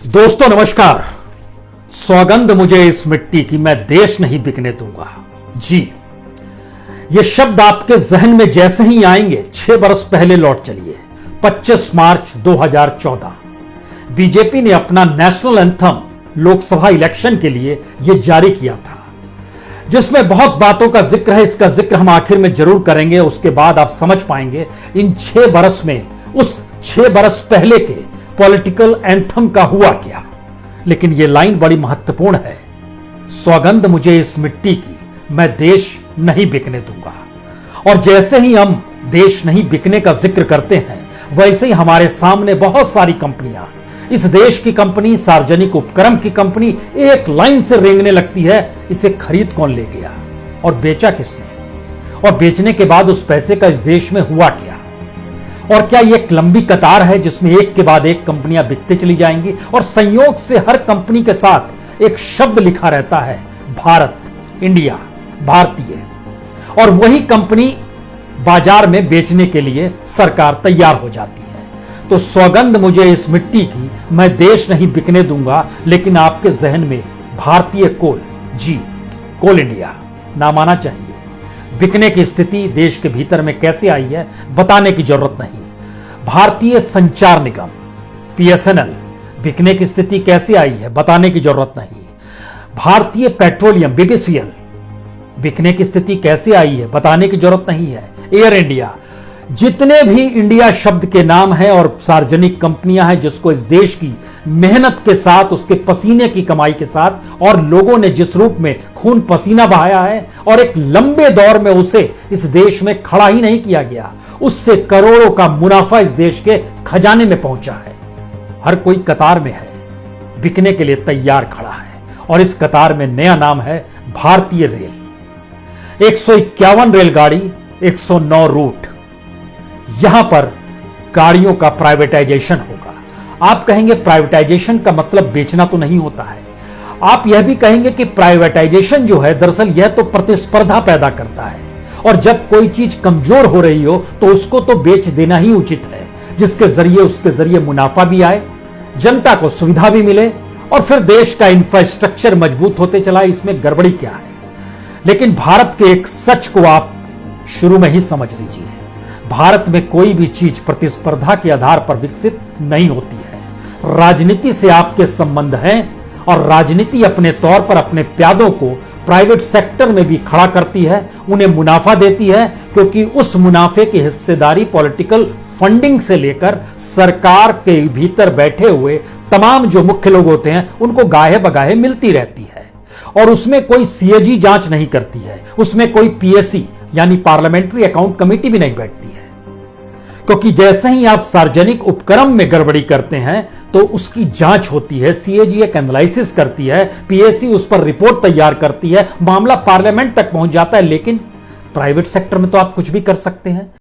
दोस्तों नमस्कार। सौगंध मुझे इस मिट्टी की, मैं देश नहीं बिकने दूंगा। जी, ये शब्द आपके जहन में जैसे ही आएंगे 6 बरस पहले लौट चलिए। 25 मार्च 2014 बीजेपी ने अपना नेशनल एंथम लोकसभा इलेक्शन के लिए यह जारी किया था, जिसमें बहुत बातों का जिक्र है। इसका जिक्र हम आखिर में जरूर करेंगे, उसके बाद आप समझ पाएंगे इन 6 बरस में उस 6 बरस पहले के पॉलिटिकल एंथम का हुआ क्या। लेकिन यह लाइन बड़ी महत्वपूर्ण है, सौगंध मुझे इस मिट्टी की, मैं देश नहीं बिकने दूंगा। और जैसे ही हम देश नहीं बिकने का जिक्र करते हैं, वैसे ही हमारे सामने बहुत सारी कंपनियां, इस देश की कंपनी, सार्वजनिक उपक्रम की कंपनी एक लाइन से रेंगने लगती है, इसे खरीद कौन ले गया और बेचा किसने, और बेचने के बाद उस पैसे का इस देश में हुआ क्या। और क्या यह एक लंबी कतार है जिसमें एक के बाद एक कंपनियां बिकती चली जाएंगी और संयोग से हर कंपनी के साथ एक शब्द लिखा रहता है, भारत, इंडिया, भारतीय, और वही कंपनी बाजार में बेचने के लिए सरकार तैयार हो जाती है। तो सौगंध मुझे इस मिट्टी की, मैं देश नहीं बिकने दूंगा, लेकिन आपके जहन में भारतीय कोल, जी कोल इंडिया नाम आना चाहिए। बिकने की स्थिति देश के भीतर में कैसे आई है बताने की जरूरत नहीं। भारतीय संचार निगम बीएसएनएल बिकने की स्थिति कैसे आई है बताने की जरूरत नहीं। भारतीय पेट्रोलियम बीपीसीएल बिकने की स्थिति कैसे आई है बताने की जरूरत नहीं है। एयर इंडिया, जितने भी इंडिया शब्द के नाम हैं और सार्वजनिक कंपनियां हैं जिसको इस देश की मेहनत के साथ, उसके पसीने की कमाई के साथ, और लोगों ने जिस रूप में खून पसीना बहाया है और एक लंबे दौर में उसे इस देश में खड़ा ही नहीं किया गया, उससे करोड़ों का मुनाफा इस देश के खजाने में पहुंचा है। हर कोई कतार में है, बिकने के लिए तैयार खड़ा है, और इस कतार में नया नाम है भारतीय रेल। 151 रेलगाड़ी, 109 रूट, यहां पर गाड़ियों का प्राइवेटाइजेशन होगा। आप कहेंगे प्राइवेटाइजेशन का मतलब बेचना तो नहीं होता है। आप यह भी कहेंगे कि प्राइवेटाइजेशन जो है दरअसल यह तो प्रतिस्पर्धा पैदा करता है, और जब कोई चीज कमजोर हो रही हो तो उसको तो बेच देना ही उचित है, जिसके जरिए उसके जरिए मुनाफा भी आए, जनता को सुविधा भी मिले, और फिर देश का इंफ्रास्ट्रक्चर मजबूत होते चला। इसमें गड़बड़ी क्या है। लेकिन भारत के एक सच को आप शुरू में ही समझ लीजिए, भारत में कोई भी चीज प्रतिस्पर्धा के आधार पर विकसित नहीं होती है। राजनीति से आपके संबंध हैं, और राजनीति अपने तौर पर अपने प्यादों को प्राइवेट सेक्टर में भी खड़ा करती है, उन्हें मुनाफा देती है, क्योंकि उस मुनाफे की हिस्सेदारी पॉलिटिकल फंडिंग से लेकर सरकार के भीतर बैठे हुए तमाम जो मुख्य लोग होते हैं उनको गाहे बगाहे मिलती रहती है। और उसमें कोई सीएजी जांच नहीं करती है, उसमें कोई पीएससी यानी पार्लियामेंट्री अकाउंट कमेटी भी नहीं बैठती है, क्योंकि जैसे ही आप सार्वजनिक उपक्रम में गड़बड़ी करते हैं तो उसकी जांच होती है, सीएजी एक एनालिसिस करती है, पीएससी उस पर रिपोर्ट तैयार करती है, मामला पार्लियामेंट तक पहुंच जाता है। लेकिन प्राइवेट सेक्टर में तो आप कुछ भी कर सकते हैं।